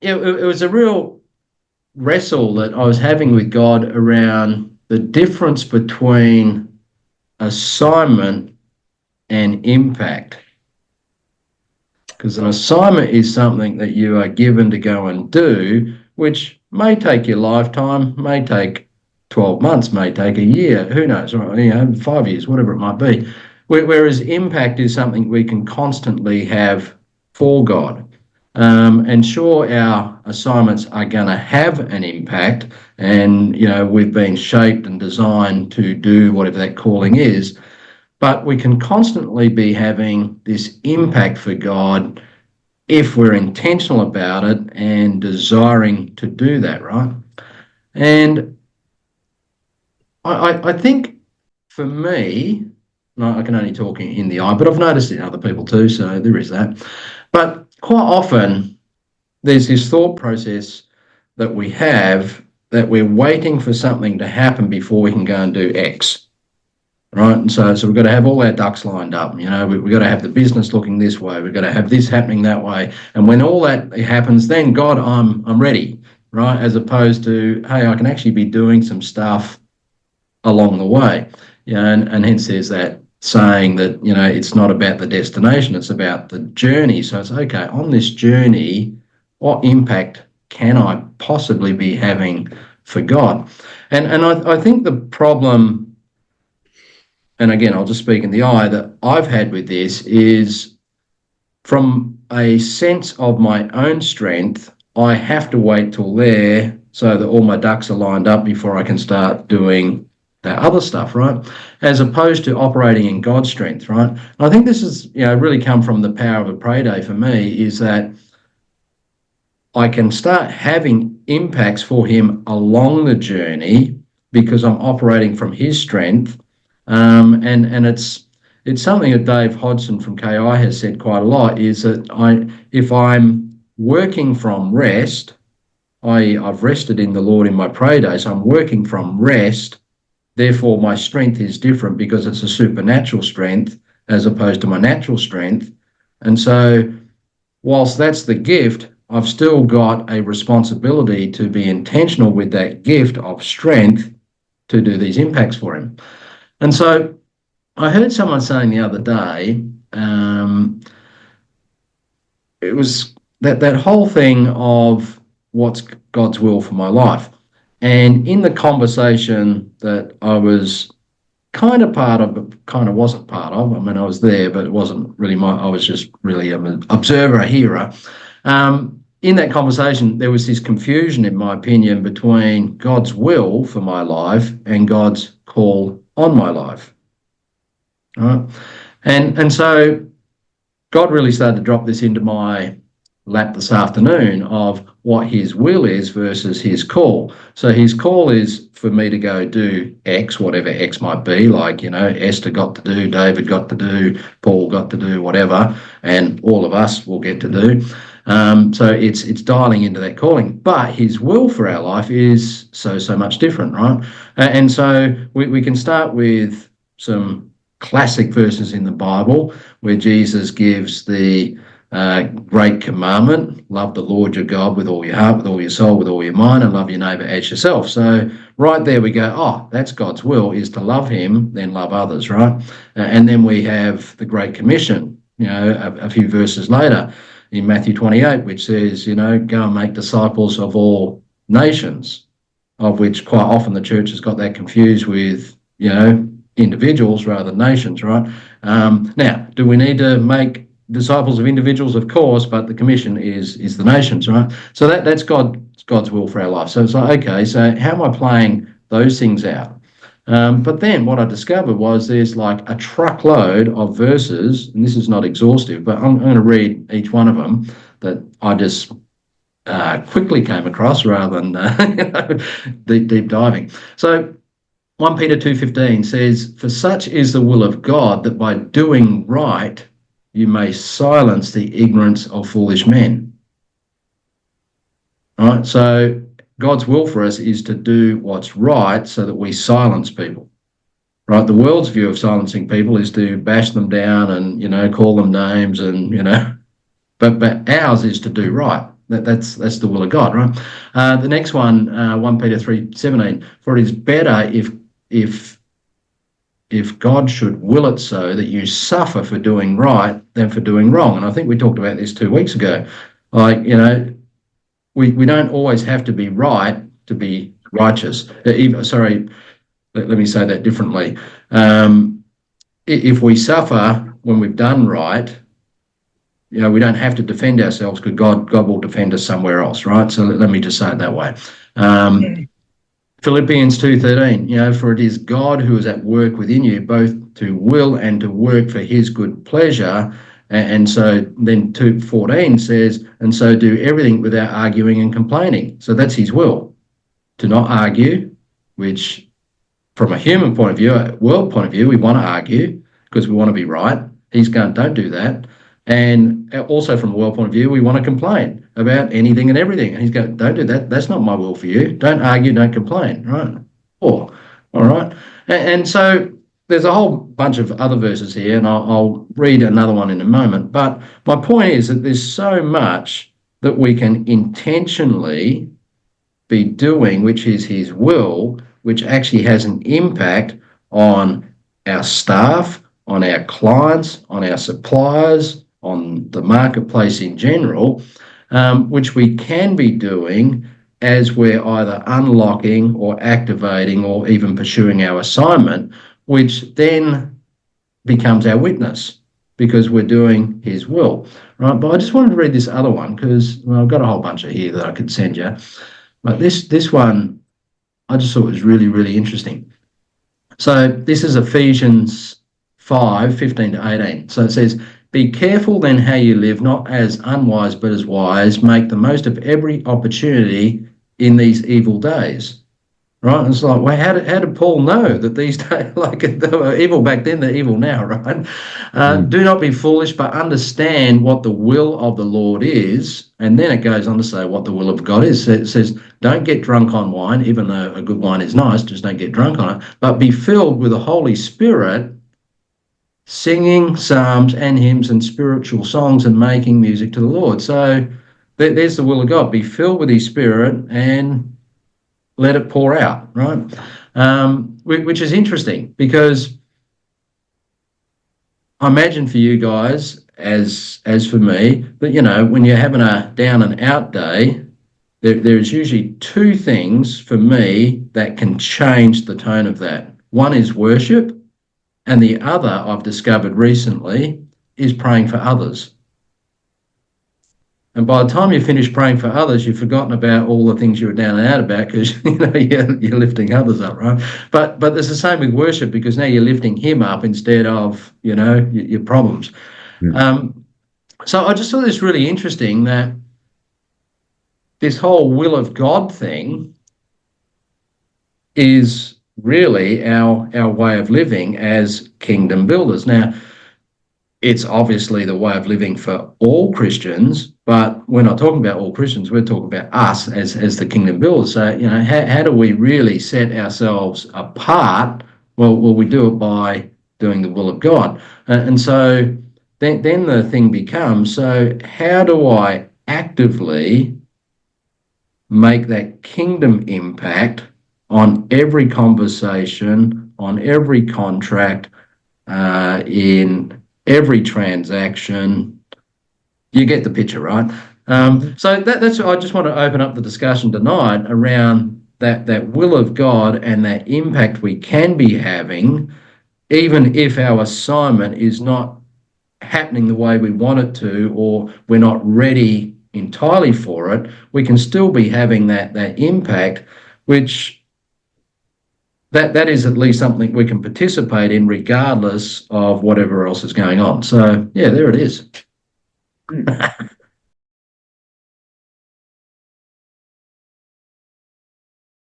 it was a real wrestle that I was having with God around the difference between assignment and impact. Because an assignment is something that you are given to go and do, which may take your lifetime, may take 12 months, may take a year, who knows, or, 5 years, whatever it might be. Whereas impact is something we can constantly have for God. And sure, our assignments are going to have an impact, and we've been shaped and designed to do whatever that calling is. But we can constantly be having this impact for God if we're intentional about it and desiring to do that, right? And I think for me, I can only talk in the eye, but I've noticed it in other people too, so there is that. But quite often, there's this thought process that we have that we're waiting for something to happen before we can go and do X. Right, and so we've got to have all our ducks lined up. We've got to have the business looking this way. We've got to have this happening that way. And when all that happens, then God, I'm ready. Right, as opposed to, hey, I can actually be doing some stuff along the way. And hence there's that saying that it's not about the destination, it's about the journey. So it's okay, on this journey, what impact can I possibly be having for God? And I think the problem, and again, I'll just speak in the eye, that I've had with this is from a sense of my own strength, I have to wait till there so that all my ducks are lined up before I can start doing that other stuff, right? As opposed to operating in God's strength, right? And I think this has really come from the power of a pray day for me, is that I can start having impacts for him along the journey because I'm operating from his strength. And it's something that Dave Hodson from KI has said quite a lot, is that if I'm working from rest, I've rested in the Lord in my pray days, I'm working from rest, therefore my strength is different because it's a supernatural strength as opposed to my natural strength. And so whilst that's the gift, I've still got a responsibility to be intentional with that gift of strength to do these impacts for him. And so I heard someone saying the other day, it was that whole thing of what's God's will for my life. And in the conversation that I was kind of part of, but kind of wasn't part of, I mean, I was there, but it wasn't really I was just really an observer, a hearer. In that conversation, there was this confusion, in my opinion, between God's will for my life and God's call on my life. Right? And so God really started to drop this into my lap this afternoon of what his will is versus his call. So his call is for me to go do X, whatever X might be, like, Esther got to do, David got to do, Paul got to do, whatever, and all of us will get to do. So it's dialing into that calling. But his will for our life is so much different, right? And so we can start with some classic verses in the Bible where Jesus gives the great commandment: love the Lord your God with all your heart, with all your soul, with all your mind, and love your neighbour as yourself. So right there we go, oh, that's God's will, is to love him, then love others, right? And then we have the Great Commission, a few verses later in Matthew 28, which says, go and make disciples of all nations, of which quite often the church has got that confused with, individuals rather than nations, right? Now, do we need to make disciples of individuals? Of course, but the commission is the nations, right? So that's God's will for our life. So it's like, okay, so how am I playing those things out? But then what I discovered was there's like a truckload of verses, and this is not exhaustive, but I'm going to read each one of them that I just quickly came across rather than deep diving. So 1 Peter 2:15 says, "For such is the will of God, that by doing right you may silence the ignorance of foolish men." All right, so God's will for us is to do what's right so that we silence people. Right? The world's view of silencing people is to bash them down and, call them names and, but ours is to do right. That's the will of God, right? The next one, 1 Peter 3:17, for it is better if God should will it so that you suffer for doing right than for doing wrong. And I think we talked about this 2 weeks ago. Like, we don't always have to be right to be righteous. Sorry, let me say that differently. If we suffer when we've done right, we don't have to defend ourselves, because God will defend us somewhere else, right? So let me just say it that way. Philippians 2:13, for it is God who is at work within you, both to will and to work for his good pleasure. And so then 2:14 says, and so do everything without arguing and complaining. So that's his will, to not argue, which from a human point of view, a world point of view, we want to argue because we want to be right. He's going, don't do that. And also from a world point of view, we want to complain about anything and everything. And he's going, don't do that. That's not my will for you. Don't argue, don't complain, right? All right. And so there's a whole bunch of other verses here, and I'll read another one in a moment. But my point is that there's so much that we can intentionally be doing, which is his will, which actually has an impact on our staff, on our clients, on our suppliers, on the marketplace in general, which we can be doing as we're either unlocking or activating or even pursuing our assignment, which then becomes our witness because we're doing his will, right? But I just wanted to read this other one because I've got a whole bunch of here that I could send you. But this one, I just thought was really, really interesting. So this is Ephesians 5:15-18. So it says, be careful then how you live, not as unwise but as wise. Make the most of every opportunity in these evil days. Right? And it's like, well, how did Paul know that these days, like they were evil back then, they're evil now, right? Do not be foolish, but understand what the will of the Lord is. And then it goes on to say what the will of God is. So it says, don't get drunk on wine, even though a good wine is nice, just don't get drunk on it, but be filled with the Holy Spirit, singing psalms and hymns and spiritual songs and making music to the Lord. So there's the will of God. Be filled with his Spirit and let it pour out, right? Which is interesting because I imagine for you guys, as for me, that, when you're having a down and out day, there's usually two things for me that can change the tone of that. One is worship, and the other I've discovered recently is praying for others. And by the time you finish praying for others, you've forgotten about all the things you were down and out about because you're lifting others up, right? But there's the same with worship because now you're lifting him up instead of your problems. Yeah. So I just thought this really interesting that this whole will of God thing is really our way of living as kingdom builders. Now, it's obviously the way of living for all Christians, but we're not talking about all Christians. We're talking about us as the kingdom builders. So, how do we really set ourselves apart? Well, we do it by doing the will of God. And so then the thing becomes, so how do I actively make that kingdom impact on every conversation, on every contract, in every transaction? You get the picture, right? So that's I just want to open up the discussion tonight around that will of God and that impact we can be having, even if our assignment is not happening the way we want it to, or we're not ready entirely for it. We can still be having that impact, which that is at least something we can participate in regardless of whatever else is going on. So, yeah, there it is.